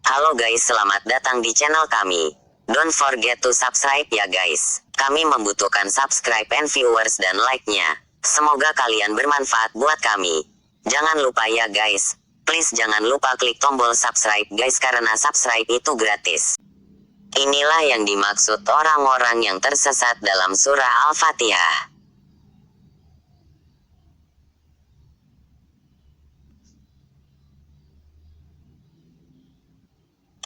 Halo guys, selamat datang di channel kami. Don't forget to subscribe ya guys. Kami membutuhkan subscribe and viewers dan like-nya. Semoga kalian bermanfaat buat kami. Jangan lupa ya guys. Please jangan lupa klik tombol subscribe guys karena subscribe itu gratis. Inilah yang dimaksud orang-orang yang tersesat dalam surah Al-Fatihah.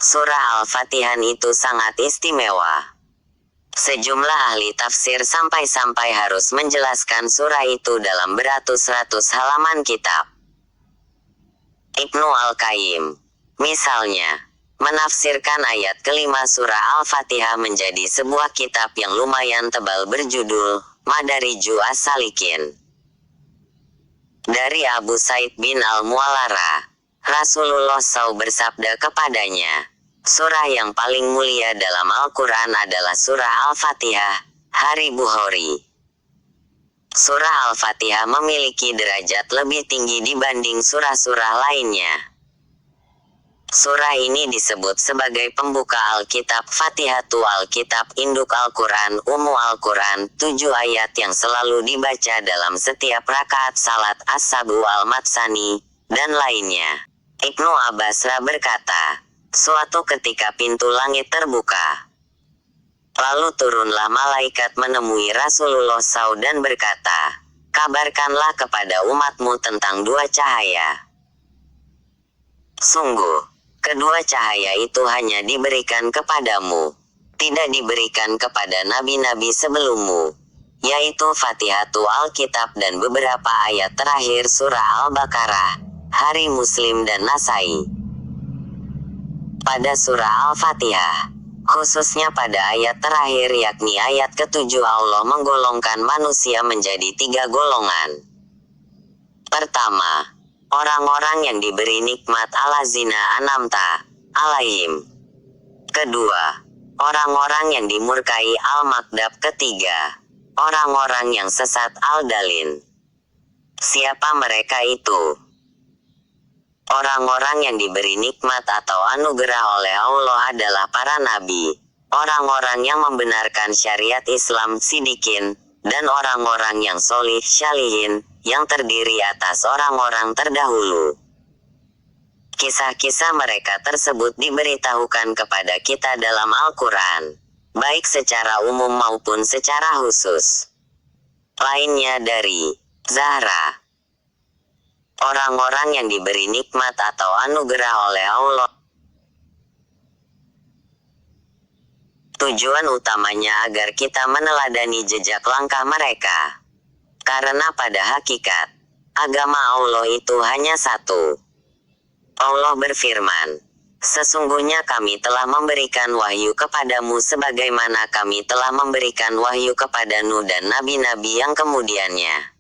Surah Al-Fatihah itu sangat istimewa. Sejumlah ahli tafsir sampai-sampai harus menjelaskan surah itu dalam beratus-ratus halaman kitab. Ibnu Al-Qayyim, misalnya, menafsirkan ayat kelima surah Al-Fatihah menjadi sebuah kitab yang lumayan tebal berjudul Madariju As-Salikin. Dari Abu Said bin Al-Mu'allara, Rasulullah SAW bersabda kepadanya, surah yang paling mulia dalam Al-Quran adalah surah Al-Fatihah, Hari Bukhari. Surah Al-Fatihah memiliki derajat lebih tinggi dibanding surah-surah lainnya. Surah ini disebut sebagai pembuka Alkitab, Fatihatu Alkitab, induk Al-Quran, Al-Quran, 7 ayat yang selalu dibaca dalam setiap rakaat salat As-Sabu Al-Matsani, dan lainnya. Ibnu Abbasra berkata, suatu ketika pintu langit terbuka. Lalu turunlah malaikat menemui Rasulullah SAW dan berkata, kabarkanlah kepada umatmu tentang dua cahaya. Sungguh, kedua cahaya itu hanya diberikan kepadamu, tidak diberikan kepada nabi-nabi sebelummu, yaitu Fatihatu Alkitab dan beberapa ayat terakhir surah Al-Baqarah, Hari Muslim dan Nasai. Pada surah Al-Fatihah, khususnya pada ayat terakhir yakni ayat ke-7, Allah menggolongkan manusia menjadi 3 golongan. Pertama, orang-orang yang diberi nikmat alazina anamta alaihim. Kedua, orang-orang yang dimurkai al-makdab. Ketiga, orang-orang yang sesat al-dalin. Siapa mereka itu? Orang-orang yang diberi nikmat atau anugerah oleh Allah adalah para nabi, orang-orang yang membenarkan syariat Islam sidikin, dan orang-orang yang solih syalihin, yang terdiri atas orang-orang terdahulu. Kisah-kisah mereka tersebut diberitahukan kepada kita dalam Al-Quran, baik secara umum maupun secara khusus. Lainnya dari Zahra. Orang-orang yang diberi nikmat atau anugerah oleh Allah. Tujuan utamanya agar kita meneladani jejak langkah mereka. Karena pada hakikat, agama Allah itu hanya satu. Allah berfirman, sesungguhnya kami telah memberikan wahyu kepadamu sebagaimana kami telah memberikan wahyu kepada Nuh dan nabi-nabi yang kemudiannya.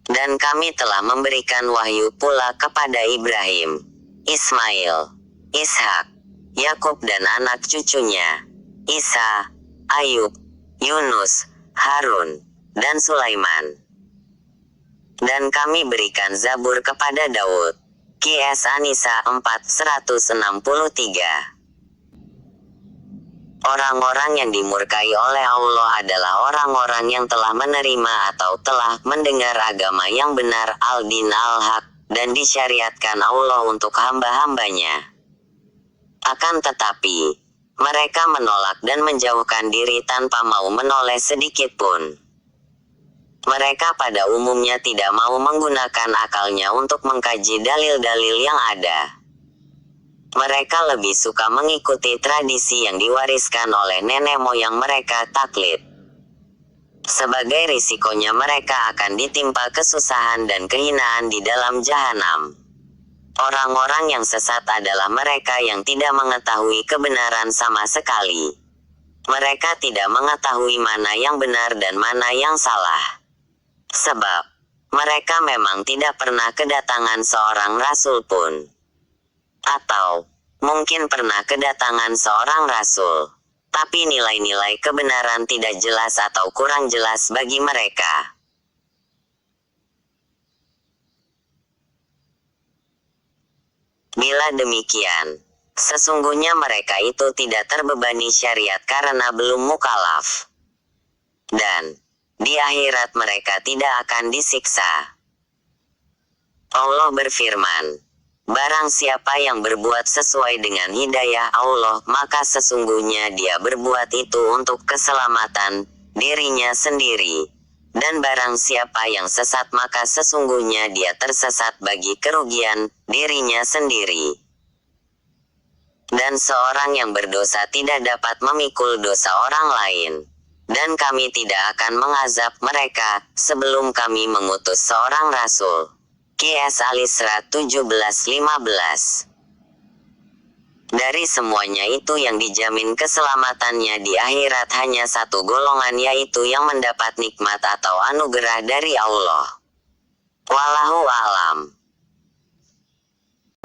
Dan kami telah memberikan wahyu pula kepada Ibrahim, Ismail, Ishak, Yakub dan anak cucunya, Isa, Ayub, Yunus, Harun, dan Sulaiman. Dan kami berikan Zabur kepada Daud. Qs An-Nisa 4:163. Orang-orang yang dimurkai oleh Allah adalah orang-orang yang telah menerima atau telah mendengar agama yang benar, al-din al-haq, dan disyariatkan Allah untuk hamba-hambanya. Akan tetapi, mereka menolak dan menjauhkan diri tanpa mau menoleh sedikit pun. Mereka pada umumnya tidak mau menggunakan akalnya untuk mengkaji dalil-dalil yang ada. Mereka lebih suka mengikuti tradisi yang diwariskan oleh nenek moyang mereka, taklid. Sebagai risikonya mereka akan ditimpa kesusahan dan kehinaan di dalam jahanam. Orang-orang yang sesat adalah mereka yang tidak mengetahui kebenaran sama sekali. Mereka tidak mengetahui mana yang benar dan mana yang salah. Sebab, mereka memang tidak pernah kedatangan seorang rasul pun. Atau, mungkin pernah kedatangan seorang rasul, tapi nilai-nilai kebenaran tidak jelas atau kurang jelas bagi mereka. Bila demikian, sesungguhnya mereka itu tidak terbebani syariat karena belum mukalaf. Dan di akhirat mereka tidak akan disiksa. Allah berfirman, barang siapa yang berbuat sesuai dengan hidayah Allah, maka sesungguhnya dia berbuat itu untuk keselamatan dirinya sendiri. Dan barang siapa yang sesat, maka sesungguhnya dia tersesat bagi kerugian dirinya sendiri. Dan seorang yang berdosa tidak dapat memikul dosa orang lain. Dan kami tidak akan mengazab mereka sebelum kami mengutus seorang rasul. QS Al-Isra 17:15. Dari semuanya itu yang dijamin keselamatannya di akhirat hanya satu golongan, yaitu yang mendapat nikmat atau anugerah dari Allah. Wallahu a'lam.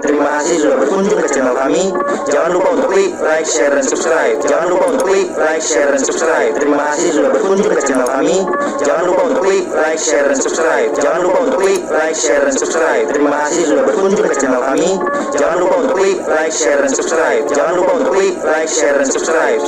Terima kasih sudah berkunjung ke channel kami. Jangan lupa untuk klik like, share, dan subscribe. Jangan lupa untuk klik like, share, dan subscribe. Terima kasih sudah berkunjung ke channel kami. Jangan lupa untuk klik like, share, dan subscribe. Jangan lupa untuk klik like, share, dan subscribe. Terima kasih sudah berkunjung ke channel kami. Jangan lupa untuk klik like, share, dan subscribe. Jangan lupa untuk klik like, share, dan subscribe.